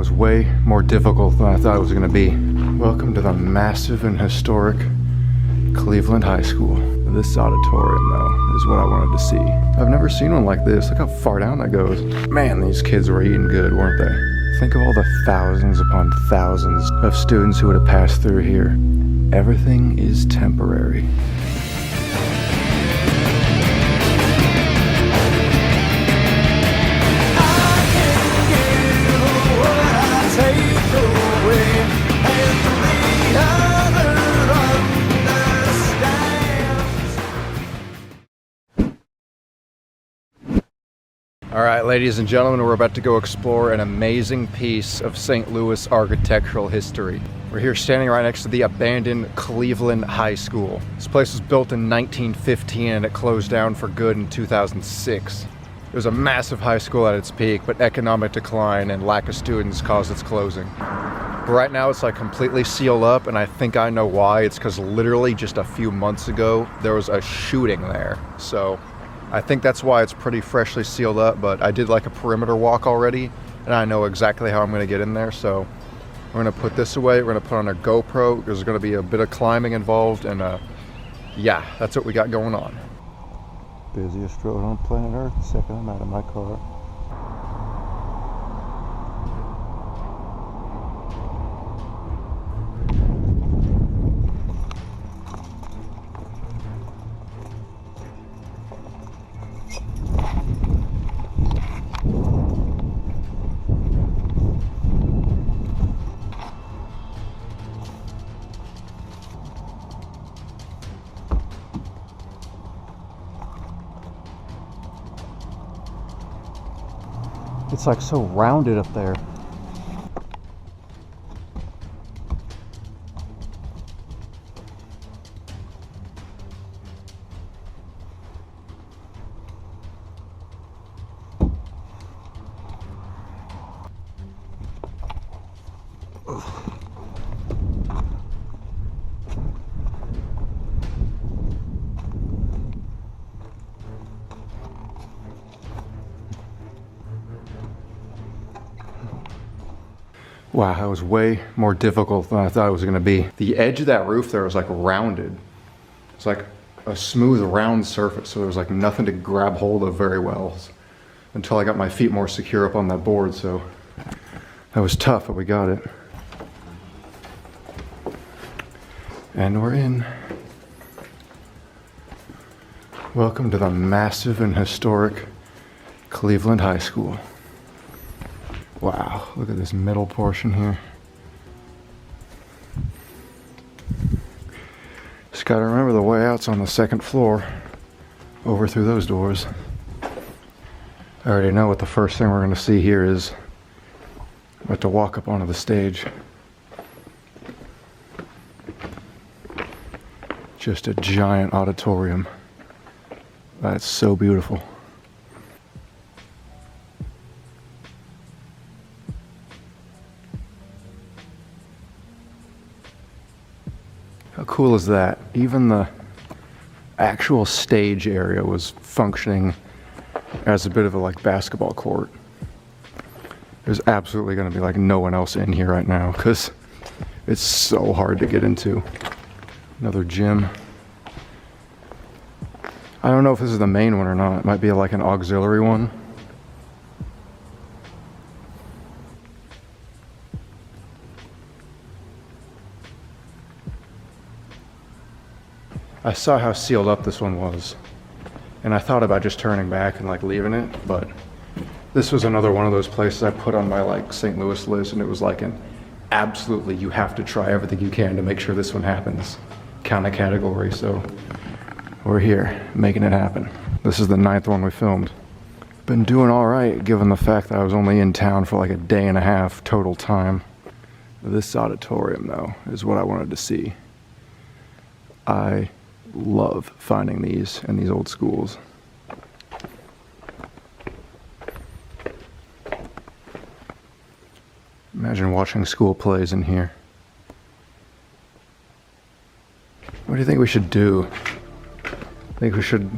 was way more difficult than I thought it was gonna be. Welcome to the massive and historic Cleveland High School. This auditorium, though, is what I wanted to see. I've never seen one like this. Look how far down that goes. Man, these kids were eating good, weren't they? Think of all the thousands upon thousands of students who would have passed through here. Everything is temporary. All right, ladies and gentlemen, we're about to go explore an amazing piece of St. Louis architectural history. We're here standing right next to the abandoned Cleveland High School. This place was built in 1915 and it closed down for good in 2006. It was a massive high school at its peak, but economic decline and lack of students caused its closing. But right now it's like completely sealed up, and I think I know why. It's because literally just a few months ago there was a shooting there. So I think that's why it's pretty freshly sealed up, but I did like a perimeter walk already, and I know exactly how I'm gonna get in there. So we're gonna put this away, we're gonna put on a GoPro, there's gonna be a bit of climbing involved, and yeah, that's what we got going on. Busiest road on planet Earth, the second I'm out of my car. It's like so rounded up there. Wow, that was way more difficult than I thought it was gonna be. The edge of that roof there was like rounded. It's like a smooth round surface, so there was like nothing to grab hold of very well until I got my feet more secure up on that board. So that was tough, but we got it. And we're in. Welcome to the massive and historic Cleveland High School. Wow, look at this middle portion here. Just gotta remember the way out's on the second floor, over through those doors. I already know what the first thing we're gonna see here is. I'm about to walk up onto the stage. Just a giant auditorium. That's so beautiful. How cool is that? Even the actual stage area was functioning as a bit of a like basketball court. There's absolutely gonna be like no one else in here right now because it's so hard to get into. Another gym. I don't know if this is the main one or not. It might be like an auxiliary one. I saw how sealed up this one was, and I thought about just turning back and like leaving it, but this was another one of those places I put on my like St. Louis list, and it was like an absolutely you have to try everything you can to make sure this one happens kind of category. So we're here making it happen. This is the 9th one we filmed. Been doing all right given the fact that I was only in town for like a day and a half total time. This auditorium though is what I wanted to see. I love finding these in these old schools. Imagine watching school plays in here. What do you think we should do? I think we should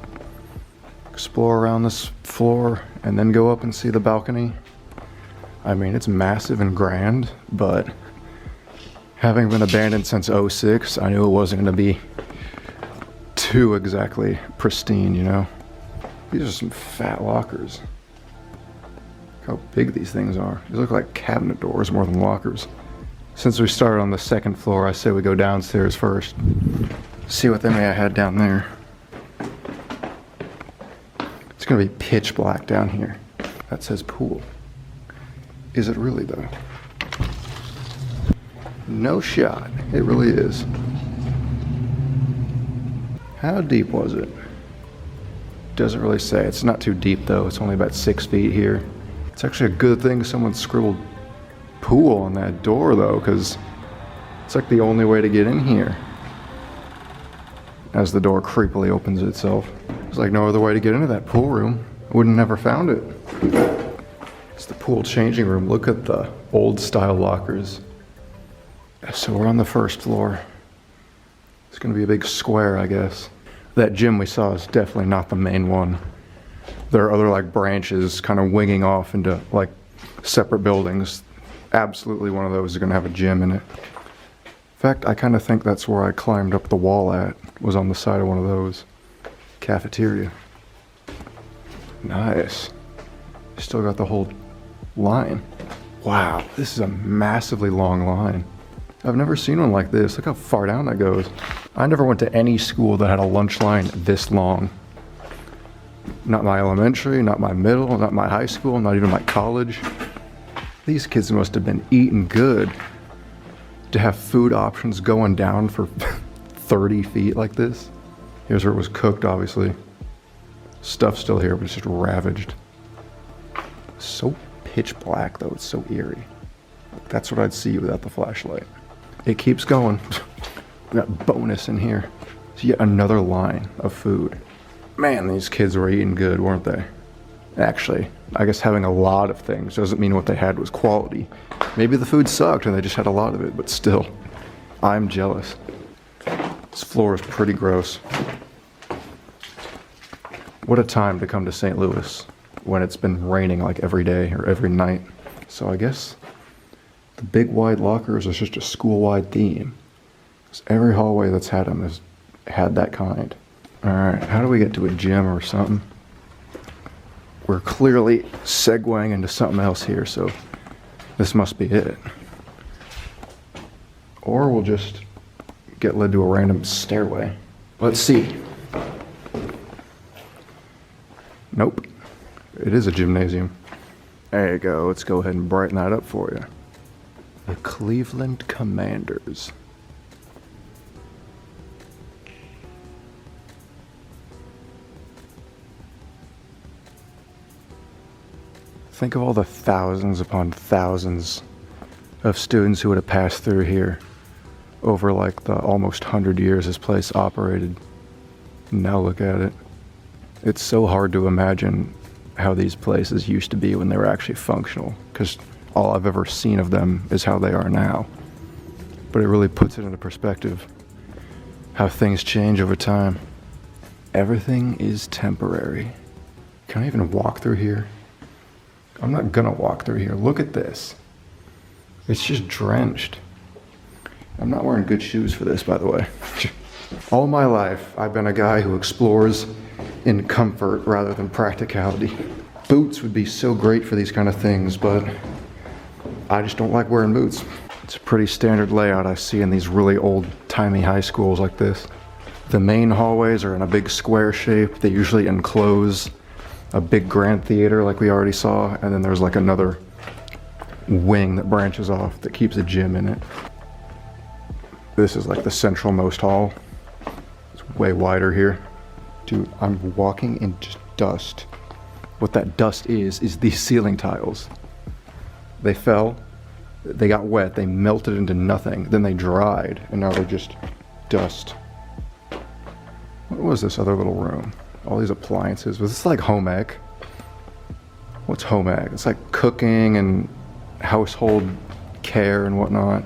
explore around this floor and then go up and see the balcony. I mean, it's massive and grand, but having been abandoned since '06, I knew it wasn't going to be too exactly pristine, you know? These are some fat lockers. Look how big these things are. These look like cabinet doors more than lockers. Since we started on the second floor, I say we go downstairs first. See what they may have had down there. It's gonna be pitch black down here. That says pool. Is it really though? No shot. It really is. How deep was it? Doesn't really say. It's not too deep though. It's only about 6 feet here. It's actually a good thing someone scribbled pool on that door though, because it's like the only way to get in here. As the door creepily opens itself. There's like no other way to get into that pool room. I would have never found it. It's the pool changing room. Look at the old style lockers. So we're on the first floor. It's gonna be a big square, I guess. That gym we saw is definitely not the main one. There are other like branches kind of winging off into like separate buildings. Absolutely one of those is gonna have a gym in it. In fact, I kind of think that's where I climbed up the wall at, was on the side of one of those. Cafeteria. Nice. Still got the whole line. Wow, this is a massively long line. I've never seen one like this. Look how far down that goes. I never went to any school that had a lunch line this long. Not my elementary, not my middle, not my high school, not even my college. These kids must have been eating good to have food options going down for 30 feet like this. Here's where it was cooked, obviously. Stuff's still here, but it's just ravaged. So pitch black though, it's so eerie. That's what I'd see without the flashlight. It keeps going. We got bonus in here. It's yet another line of food. Man, these kids were eating good, weren't they? Actually, I guess having a lot of things doesn't mean what they had was quality. Maybe the food sucked and they just had a lot of it, but still, I'm jealous. This floor is pretty gross. What a time to come to St. Louis when it's been raining like every day or every night. So I guess the big wide lockers is just a school-wide theme. Every hallway that's had them has had that kind. All right, how do we get to a gym or something? We're clearly segueing into something else here, so this must be it. Or we'll just get led to a random stairway. Let's see. Nope. It is a gymnasium. There you go. Let's go ahead and brighten that up for you. The Cleveland Commanders. Think of all the thousands upon thousands of students who would have passed through here over like the almost 100 years this place operated. Now look at it. It's so hard to imagine how these places used to be when they were actually functional, because all I've ever seen of them is how they are now. But it really puts it into perspective, how things change over time. Everything is temporary. Can I even walk through here? I'm not gonna walk through here. Look at this. It's just drenched. I'm not wearing good shoes for this, by the way. All my life, I've been a guy who explores in comfort rather than practicality. Boots would be so great for these kind of things, but I just don't like wearing boots. It's a pretty standard layout I see in these really old-timey high schools like this. The main hallways are in a big square shape. They usually enclose a big grand theater like we already saw, and then there's like another wing that branches off that keeps a gym in it. This is like the central-most hall. It's way wider here. Dude, I'm walking in just dust. What that dust is these ceiling tiles. They fell, they got wet, they melted into nothing, then they dried, and now they're just dust. What was this other little room? All these appliances. Was this like home ec? What's home ec? It's like cooking and household care and whatnot.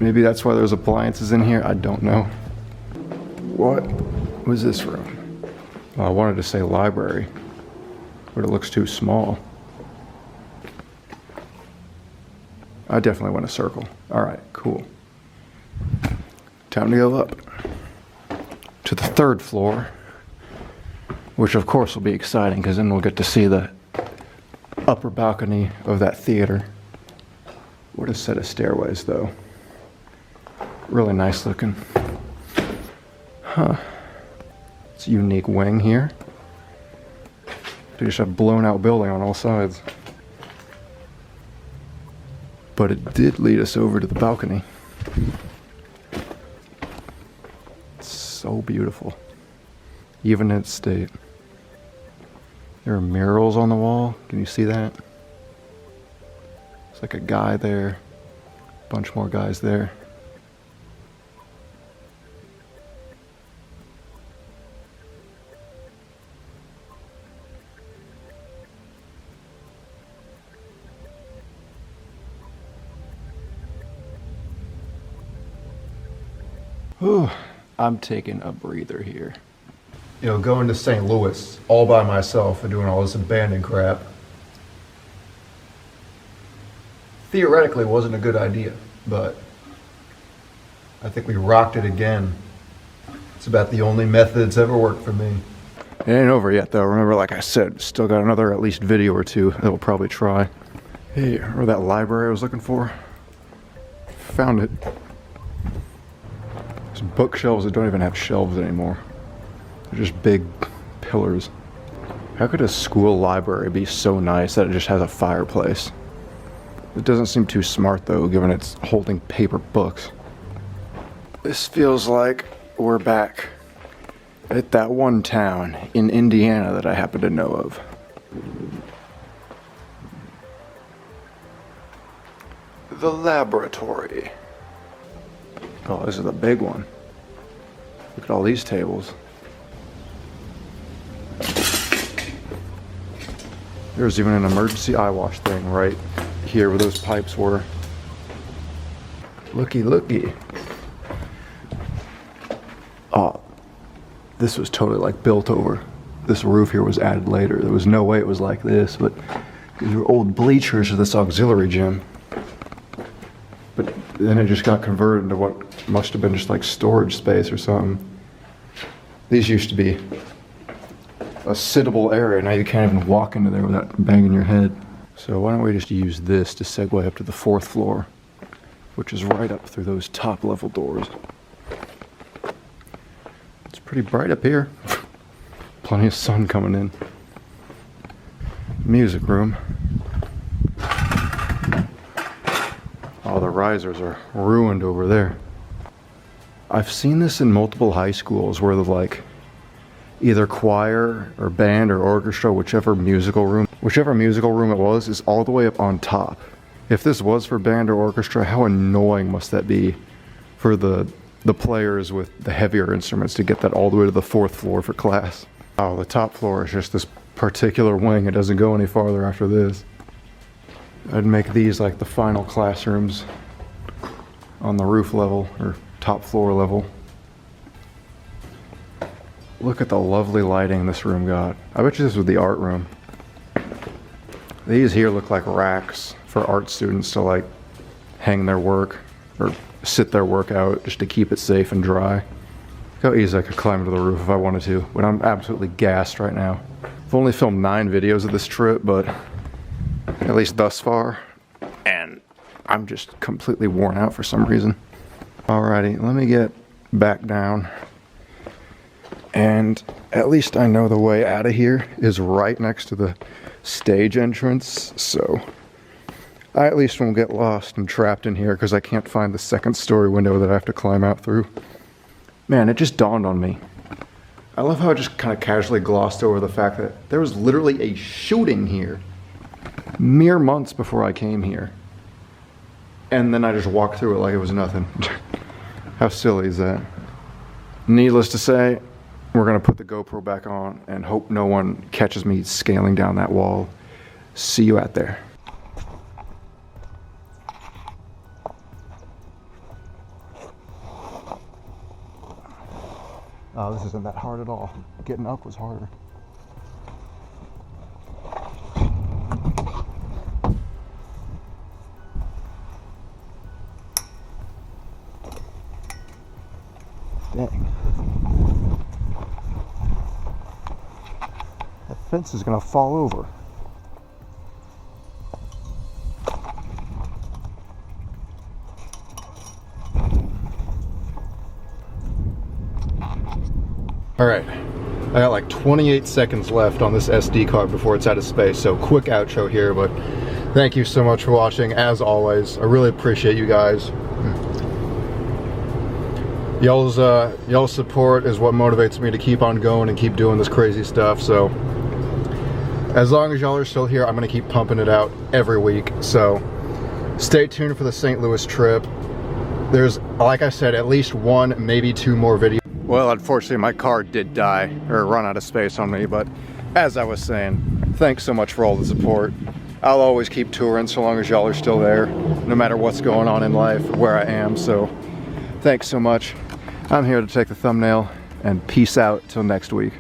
Maybe that's why there's appliances in here. I don't know. What was this room? Well, I wanted to say library, but it looks too small. I definitely went a circle. All right, cool. Time to go up to the 3rd floor, which of course will be exciting because then we'll get to see the upper balcony of that theater. What a set of stairways though. Really nice looking. Huh. It's a unique wing here. They just have blown out building on all sides. But it did lead us over to the balcony. It's so beautiful. Even in its state. There are murals on the wall. Can you see that? It's like a guy there. A bunch more guys there. Whew, I'm taking a breather here. You know, going to St. Louis all by myself and doing all this abandoned crap theoretically wasn't a good idea, but I think we rocked it again. It's about the only method that's ever worked for me. It ain't over yet though. Remember, like I said, still got another at least video or two that we'll probably try. Hey, remember that library I was looking for? Found it. Some bookshelves that don't even have shelves anymore. They're just big pillars. How could a school library be so nice that it just has a fireplace? It doesn't seem too smart though, given it's holding paper books. This feels like we're back at that one town in Indiana that I happen to know of. The laboratory. Oh, this is a big one. Look at all these tables. There's even an emergency eye wash thing right here where those pipes were. Looky, looky. Oh, this was totally like built over. This roof here was added later. There was no way it was like this, but these were old bleachers of this auxiliary gym. But then it just got converted into what must have been just like storage space or something. These used to be a sittable area. Now you can't even walk into there without banging your head. So why don't we just use this to segue up to the 4th floor, which is right up through those top level doors. It's pretty bright up here. Plenty of sun coming in. Music room. Oh, the risers are ruined over there. I've seen this in multiple high schools where the like either choir or band or orchestra, whichever musical room it was, is all the way up on top. If this was for band or orchestra, how annoying must that be for the players with the heavier instruments to get that all the way to the 4th floor for class. Oh, the top floor is just this particular wing. It doesn't go any farther after this. I'd make these like the final classrooms on the roof level or top floor level. Look at the lovely lighting this room got. I bet you this was the art room. These here look like racks for art students to like hang their work or sit their work out just to keep it safe and dry. Look how easy I could climb to the roof if I wanted to, but I'm absolutely gassed right now. I've only filmed 9 videos of this trip, but at least thus far, and I'm just completely worn out for some reason. Alrighty, let me get back down. And at least I know the way out of here is right next to the stage entrance, so I at least won't get lost and trapped in here because I can't find the 2nd story window that I have to climb out through. Man, it just dawned on me. I love how I just kind of casually glossed over the fact that there was literally a shooting here mere months before I came here. And then I just walked through it like it was nothing. How silly is that? Needless to say, we're gonna put the GoPro back on and hope no one catches me scaling down that wall. See you out there. Oh, this isn't that hard at all. Getting up was harder. Dang. That fence is gonna fall over. All right, I got like 28 seconds left on this SD card before it's out of space, so quick outro here, but thank you so much for watching, as always. I really appreciate you guys. Y'all's support is what motivates me to keep on going and keep doing this crazy stuff, so as long as y'all are still here, I'm gonna keep pumping it out every week, so stay tuned for the St. Louis trip. There's, like I said, at least one, maybe two more videos. Well, unfortunately, my car did die, or run out of space on me, but as I was saying, thanks so much for all the support. I'll always keep touring so long as y'all are still there, no matter what's going on in life, where I am, so thanks so much. I'm here to take the thumbnail, and peace out till next week.